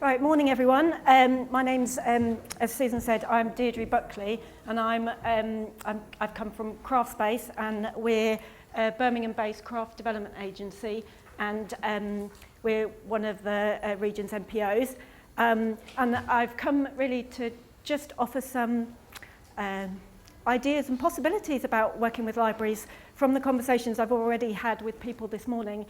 Right, morning everyone. My name's, as Susan said, I'm Deirdre Buckley, and I've come from Craftspace, and we're a Birmingham-based craft development agency, and we're one of the region's MPOs. And I've come really to just offer some ideas and possibilities about working with libraries from the conversations I've already had with people this morning.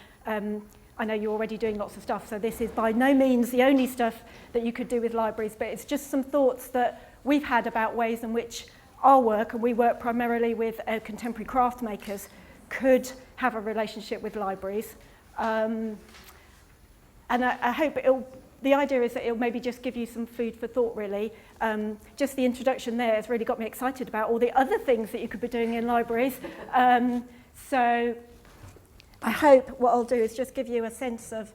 I know you're already doing lots of stuff, so this is by no means the only stuff that you could do with libraries, but it's just some thoughts that we've had about ways in which our work, and we work primarily with contemporary craft makers, could have a relationship with libraries. And I hope the idea is that it'll maybe just give you some food for thought, really. Just the introduction there has really got me excited about all the other things that you could be doing in libraries. So I hope what I'll do is just give you a sense of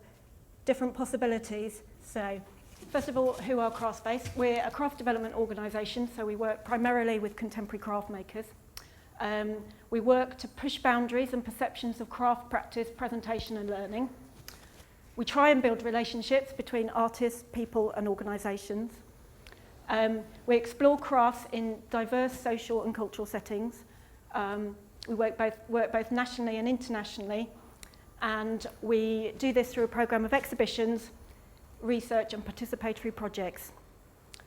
different possibilities. So, first of all, who are Craftspace? We're a craft development organisation, so we work primarily with contemporary craft makers. We work to push boundaries and perceptions of craft practice, presentation and learning. We try and build relationships between artists, people and organisations. We explore crafts in diverse social and cultural settings. We work both nationally and internationally, and we do this through a programme of exhibitions, research and participatory projects.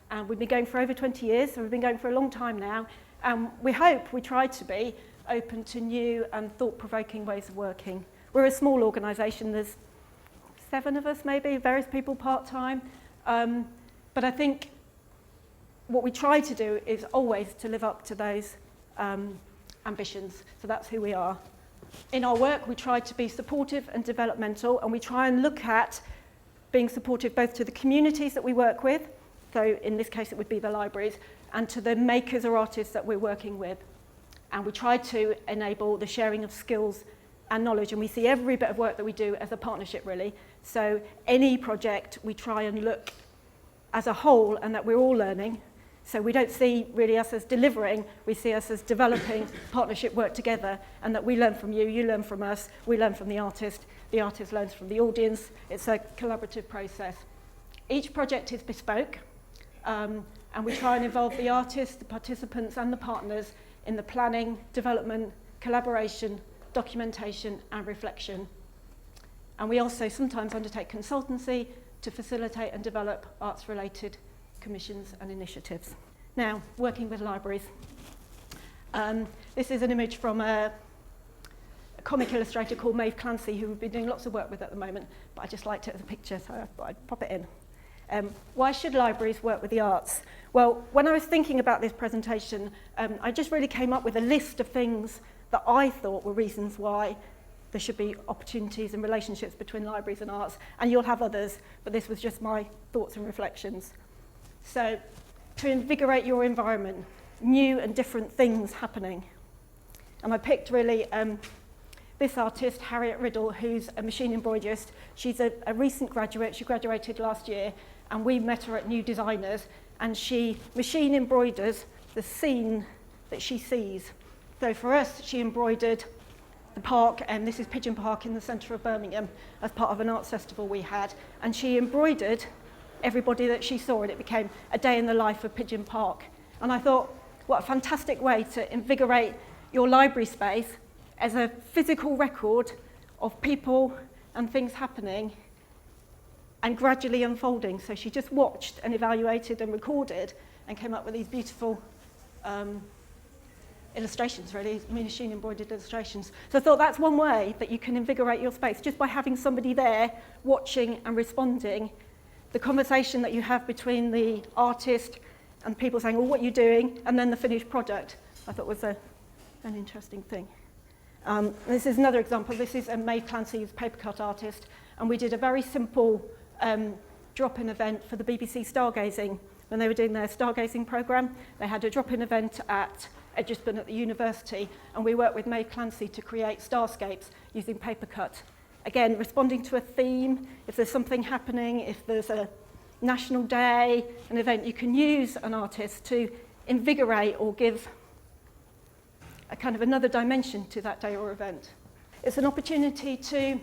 And we've been going for over 20 years, so we've been going for a long time now, and we try to be open to new and thought-provoking ways of working. We're a small organisation, there's 7 of us maybe, various people part-time, but I think what we try to do is always to live up to those ambitions, so that's who we are. In our work, we try to be supportive and developmental, and we try and look at being supportive both to the communities that we work with, so in this case it would be the libraries, and to the makers or artists that we're working with. And we try to enable the sharing of skills and knowledge, and we see every bit of work that we do as a partnership, really. So any project, we try and look as a whole, and that we're all learning. So we don't see really us as delivering, we see us as developing partnership work together, and that we learn from you, you learn from us, we learn from the artist learns from the audience. It's a collaborative process. Each project is bespoke, and we try and involve the artists, the participants and the partners in the planning, development, collaboration, documentation and reflection. And we also sometimes undertake consultancy to facilitate and develop arts-related commissions and initiatives. Now, working with libraries. This is an image from a comic illustrator called Maeve Clancy, who we've been doing lots of work with at the moment, but I just liked it as a picture, so I thought I'd pop it in. Why should libraries work with the arts? Well, when I was thinking about this presentation, I just really came up with a list of things that I thought were reasons why there should be opportunities and relationships between libraries and arts, and you'll have others, but this was just my thoughts and reflections. So, to invigorate your environment, new and different things happening. And I picked really this artist, Harriet Riddle, who's a machine embroiderist. She's a recent graduate, she graduated last year, and we met her at New Designers, and she machine embroiders the scene that she sees. So for us, she embroidered the park, and this is Pigeon Park in the centre of Birmingham, as part of an arts festival we had, and she embroidered everybody that she saw, and it became a day in the life of Pigeon Park. And I thought, what a fantastic way to invigorate your library space as a physical record of people and things happening and gradually unfolding. So she just watched and evaluated and recorded and came up with these beautiful illustrations, really, machine embroidered illustrations. So I thought that's one way that you can invigorate your space, just by having somebody there watching and responding. The conversation that you have between the artist and people saying, well, what are you doing? And then the finished product, I thought was an interesting thing. This is another example. This is Maeve Clancy, who's a paper cut artist, and we did a very simple drop-in event for the BBC Stargazing. When they were doing their stargazing programme, they had a drop-in event at Edgbaston at the university, and we worked with Maeve Clancy to create starscapes using paper cut. Again, responding to a theme, if there's something happening, if there's a national day, an event, you can use an artist to invigorate or give a kind of another dimension to that day or event. It's an opportunity to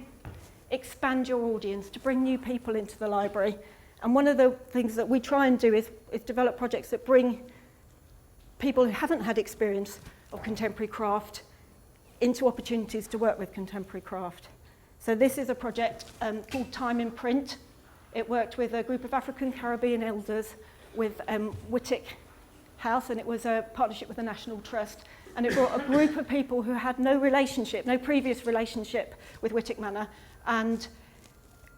expand your audience, to bring new people into the library. And one of the things that we try and do is develop projects that bring people who haven't had experience of contemporary craft into opportunities to work with contemporary craft. So this is a project called Time in Print. It worked with a group of African Caribbean elders with Whittick House, and it was a partnership with the National Trust. And it brought a group of people who had no previous relationship with Whittick Manor, and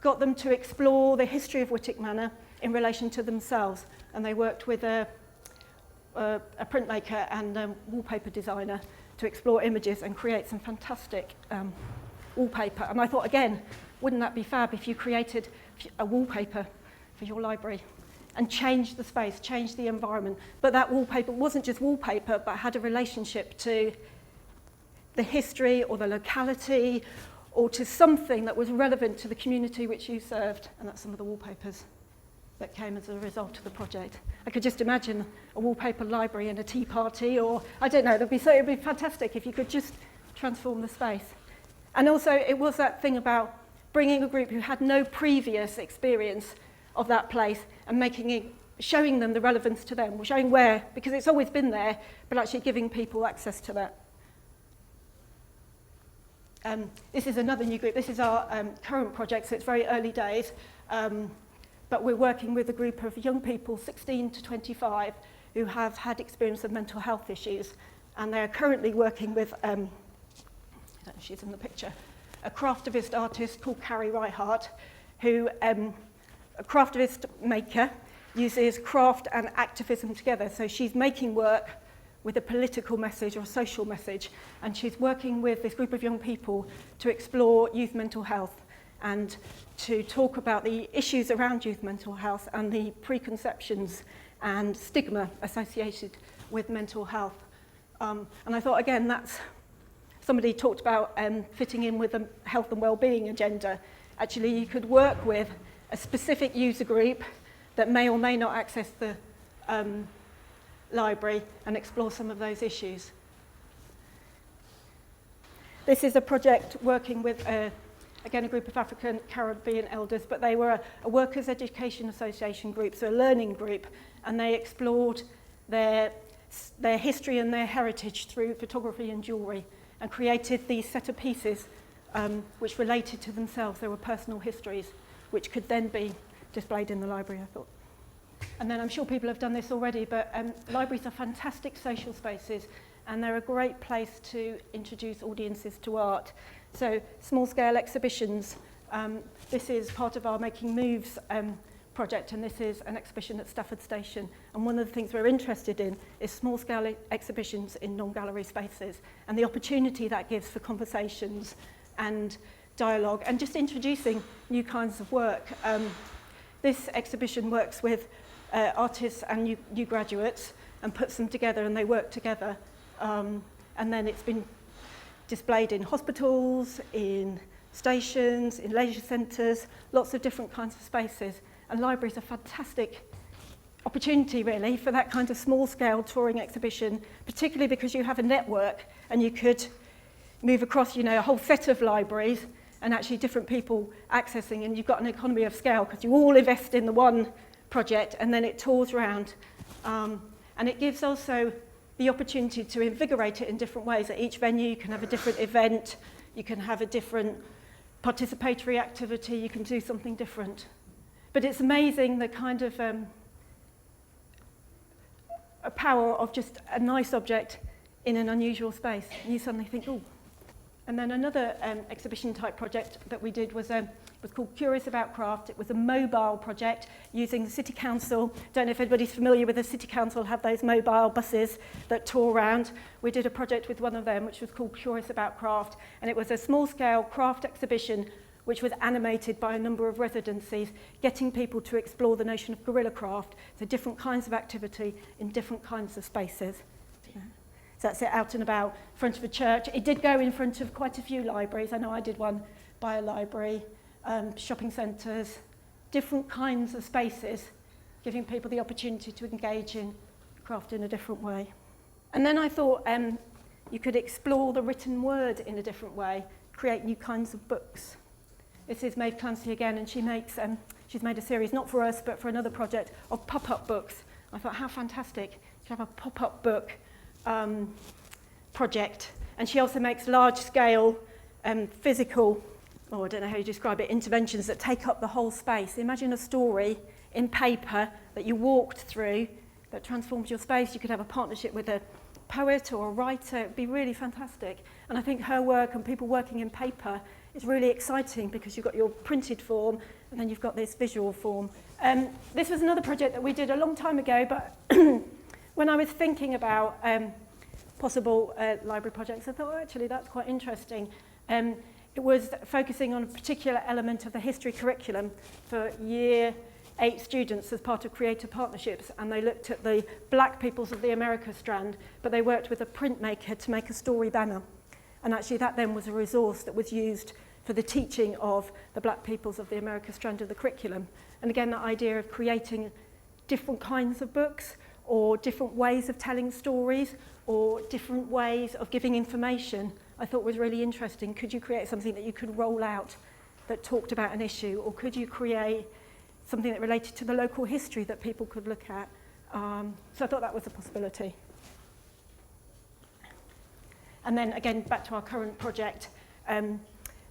got them to explore the history of Whittick Manor in relation to themselves. And they worked with a printmaker and a wallpaper designer to explore images and create some fantastic wallpaper. And I thought, again, wouldn't that be fab if you created a wallpaper for your library and changed the space, changed the environment. But that wallpaper wasn't just wallpaper, but had a relationship to the history or the locality or to something that was relevant to the community which you served. And that's some of the wallpapers that came as a result of the project. I could just imagine a wallpaper library and a tea party, or I don't know, it'd be fantastic if you could just transform the space. And also it was that thing about bringing a group who had no previous experience of that place and showing them the relevance to them, showing where, because it's always been there, but actually giving people access to that. This is another new group. This is our current project, so it's very early days. But we're working with a group of young people, 16 to 25, who have had experience of mental health issues. And they're currently working with, I don't know if she's in the picture, a craftivist artist called Carrie Reichardt, who, a craftivist maker, uses craft and activism together. So she's making work with a political message or a social message, and she's working with this group of young people to explore youth mental health and to talk about the issues around youth mental health and the preconceptions and stigma associated with mental health. And I thought, again, somebody talked about fitting in with the health and well-being agenda. Actually, you could work with a specific user group that may or may not access the library and explore some of those issues. This is a project working with, again, a group of African Caribbean elders, but they were a Workers' Education Association group, so a learning group, and they explored their history and their heritage through photography and jewellery and created these set of pieces which related to themselves. There were personal histories which could then be displayed in the library, I thought. And then I'm sure people have done this already, but libraries are fantastic social spaces, and they're a great place to introduce audiences to art. So small-scale exhibitions. This is part of our Making Moves project, and this is an exhibition at Stafford Station. And one of the things we're interested in is small-scale exhibitions in non-gallery spaces, and the opportunity that gives for conversations and dialogue, and just introducing new kinds of work. This exhibition works with artists and new graduates and puts them together, and they work together. And then it's been displayed in hospitals, in stations, in leisure centres, lots of different kinds of spaces. And libraries are a fantastic opportunity, really, for that kind of small-scale touring exhibition, particularly because you have a network and you could move across, a whole set of libraries and actually different people accessing, and you've got an economy of scale because you all invest in the one project and then it tours around. And it gives also the opportunity to invigorate it in different ways. At each venue you can have a different event, you can have a different participatory activity, you can do something different. But it's amazing the kind of a power of just a nice object in an unusual space. And you suddenly think, oh. And then another exhibition type project that we did was called Curious About Craft. It was a mobile project using the City Council. Don't know if anybody's familiar with the City Council, have those mobile buses that tour around. We did a project with one of them which was called Curious About Craft, and it was a small-scale craft exhibition which was animated by a number of residencies, getting people to explore the notion of guerrilla craft, so different kinds of activity in different kinds of spaces. So that's it out and about, in front of a church. It did go in front of quite a few libraries. I know I did one by a library, shopping centres, different kinds of spaces, giving people the opportunity to engage in craft in a different way. And then I thought you could explore the written word in a different way, create new kinds of books. This is Maeve Clancy again, and she's made a series, not for us, but for another project, of pop-up books. I thought, how fantastic to have a pop-up book project. And she also makes large-scale physical, I don't know how you describe it, interventions that take up the whole space. Imagine a story in paper that you walked through that transforms your space. You could have a partnership with a poet or a writer. It'd be really fantastic. And I think her work and people working in paper is really exciting because you've got your printed form and then you've got this visual form. This was another project that we did a long time ago, but when I was thinking about possible library projects, I thought, oh, actually, that's quite interesting. It was focusing on a particular element of the history curriculum for Year 8 students as part of Creative Partnerships, and they looked at the Black Peoples of the America strand, but they worked with a printmaker to make a story banner. And actually that then was a resource that was used for the teaching of the Black Peoples of the America strand of the curriculum. And again, that idea of creating different kinds of books or different ways of telling stories or different ways of giving information, I thought was really interesting. Could you create something that you could roll out that talked about an issue, or could you create something that related to the local history that people could look at? So I thought that was a possibility. And then again, back to our current project,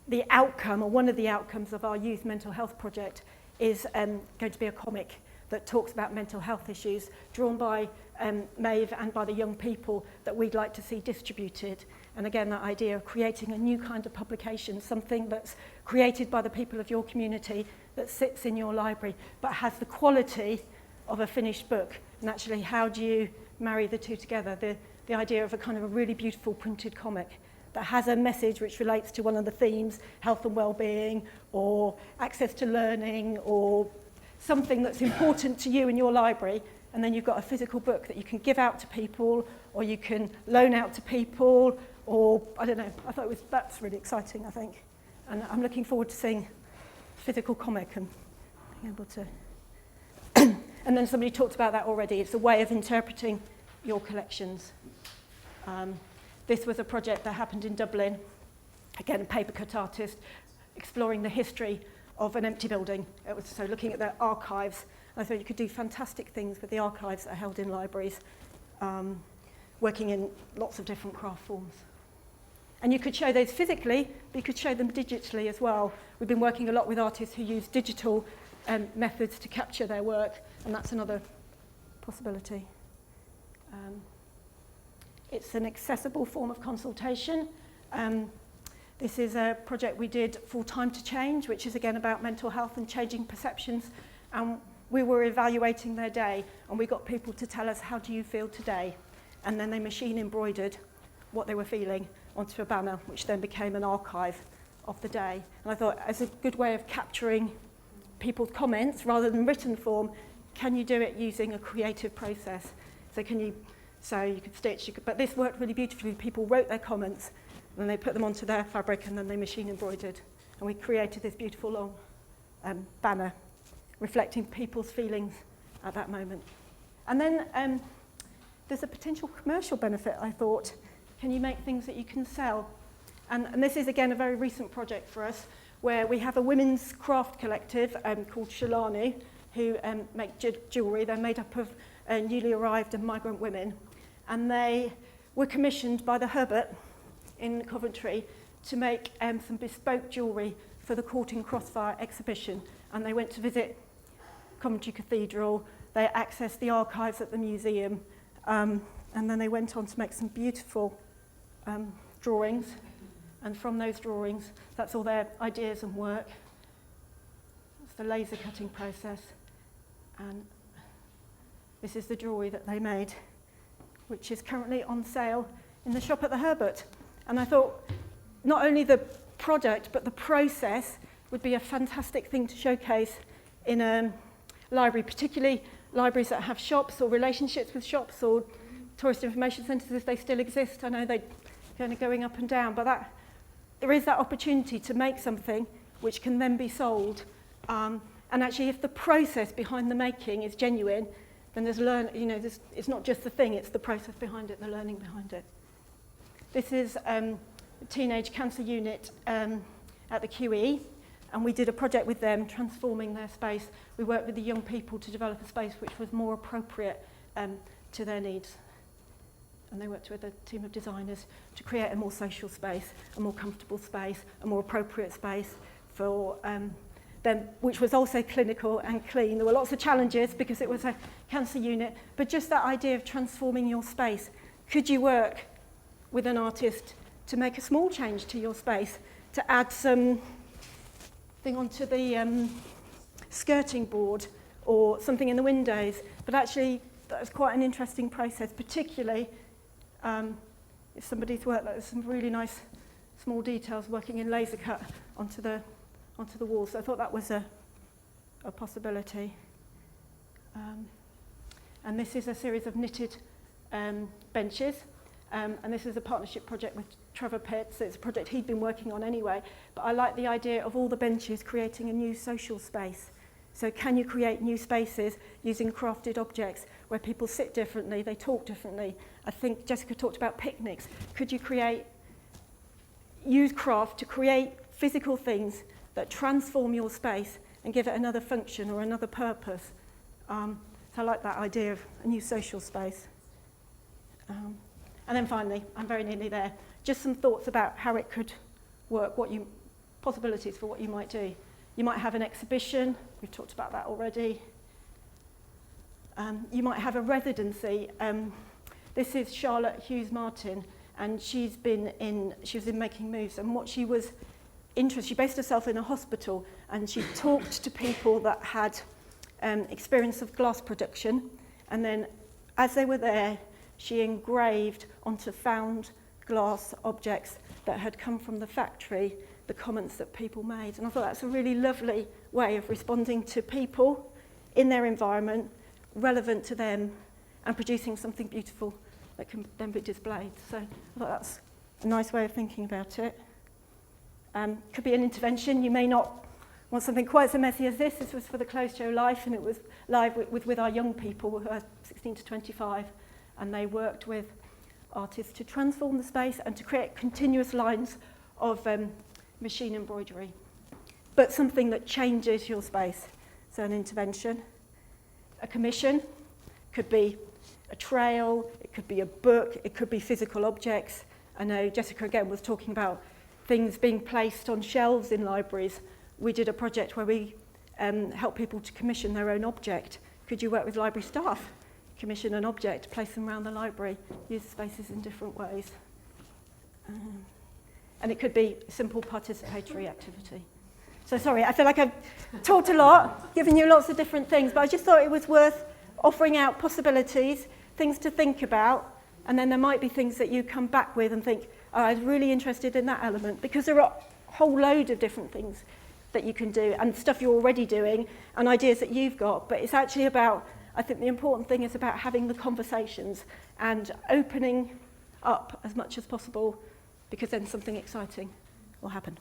the outcome, or one of the outcomes of our youth mental health project is going to be a comic that talks about mental health issues, drawn by Maeve and by the young people that we'd like to see distributed. And again, that idea of creating a new kind of publication, something that's created by the people of your community, that sits in your library, but has the quality of a finished book. And actually, how do you marry the two together? The idea of a kind of a really beautiful printed comic that has a message which relates to one of the themes, health and well-being, or access to learning, or something that's important to you in your library, and then you've got a physical book that you can give out to people, or you can loan out to people, or I don't know. I thought that's really exciting, I think. And I'm looking forward to seeing physical comic and being able to... And then somebody talked about that already. It's a way of interpreting your collections. This was a project that happened in Dublin. Again, a paper cut artist exploring the history of an empty building. It was so looking at their archives. I thought you could do fantastic things with the archives that are held in libraries, working in lots of different craft forms. And you could show those physically, but you could show them digitally as well. We've been working a lot with artists who use digital methods to capture their work, and that's another possibility. It's an accessible form of consultation. This is a project we did for Time to Change, which is again about mental health and changing perceptions. And we were evaluating their day, and we got people to tell us, how do you feel today? And then they machine embroidered what they were feeling onto a banner, which then became an archive of the day. And I thought, as a good way of capturing people's comments rather than written form, can you do it using a creative process? So you could stitch, but this worked really beautifully. People wrote their comments, and then they put them onto their fabric, and then they machine embroidered. And we created this beautiful long banner reflecting people's feelings at that moment. And then there's a potential commercial benefit, I thought. Can you make things that you can sell? And this is, again, a very recent project for us, where we have a women's craft collective called Shalanu, who make jewellery. They're made up of newly arrived and migrant women. And they were commissioned by the Herbert in Coventry to make some bespoke jewellery for the Caught in Crossfire exhibition. And they went to visit Coventry Cathedral. They accessed the archives at the museum. And then they went on to make some beautiful drawings. And from those drawings, that's all their ideas and work. That's the laser cutting process. And this is the jewellery that they made, which is currently on sale in the shop at the Herbert. And I thought not only the product, but the process would be a fantastic thing to showcase in a library, particularly libraries that have shops or relationships with shops or tourist information centres, if they still exist. I know they're kind of going up and down, but there is that opportunity to make something which can then be sold. And actually, if the process behind the making is genuine, then it's not just the thing, it's the process behind it, the learning behind it. This is a teenage cancer unit at the QE. And we did a project with them, transforming their space. We worked with the young people to develop a space which was more appropriate to their needs. And they worked with a team of designers to create a more social space, a more comfortable space, a more appropriate space for them, which was also clinical and clean. There were lots of challenges because it was a cancer unit, but just that idea of transforming your space. Could you work with an artist to make a small change to your space, to add some thing onto the skirting board or something in the windows? But actually, that was quite an interesting process, particularly if somebody's worked, like, there's some really nice small details working in laser cut onto the wall. So I thought that was a possibility. And this is a series of knitted benches. And this is a partnership project with Trevor Pitts. It's a project he'd been working on anyway. But I like the idea of all the benches creating a new social space. So can you create new spaces using crafted objects where people sit differently, they talk differently? I think Jessica talked about picnics. Could you use craft to create physical things that transform your space and give it another function or another purpose? So I like that idea of a new social space. And then finally, I'm very nearly there, just some thoughts about how it could work, possibilities for what you might do. You might have an exhibition, we've talked about that already. You might have a residency. This is Charlotte Hughes-Martin, and she was in Making Moves, and what she was interested, she based herself in a hospital, and she talked to people that had experience of glass production, and then as they were there, she engraved onto found glass objects that had come from the factory the comments that people made. And I thought that's a really lovely way of responding to people in their environment, relevant to them, and producing something beautiful that can then be displayed. So I thought that's a nice way of thinking about it. Could be an intervention. You may not want something quite so messy as this. This was for the closed show Life, and it was live with our young people who are 16 to 25, and they worked with artists to transform the space and to create continuous lines of machine embroidery, but something that changes your space. So an intervention. A commission could be a trail, it could be a book, it could be physical objects. I know Jessica again was talking about things being placed on shelves in libraries. We did a project where we helped people to commission their own object. Could you work with library staff? Commission an object, place them around the library, use the spaces in different ways. And it could be a simple participatory activity. So sorry, I feel like I've talked a lot, given you lots of different things, but I just thought it was worth offering out possibilities, things to think about, and then there might be things that you come back with and think, oh, I was really interested in that element, because there are a whole load of different things that you can do, and stuff you're already doing, and ideas that you've got, but it's actually about, I think the important thing is about having the conversations and opening up as much as possible, because then something exciting will happen.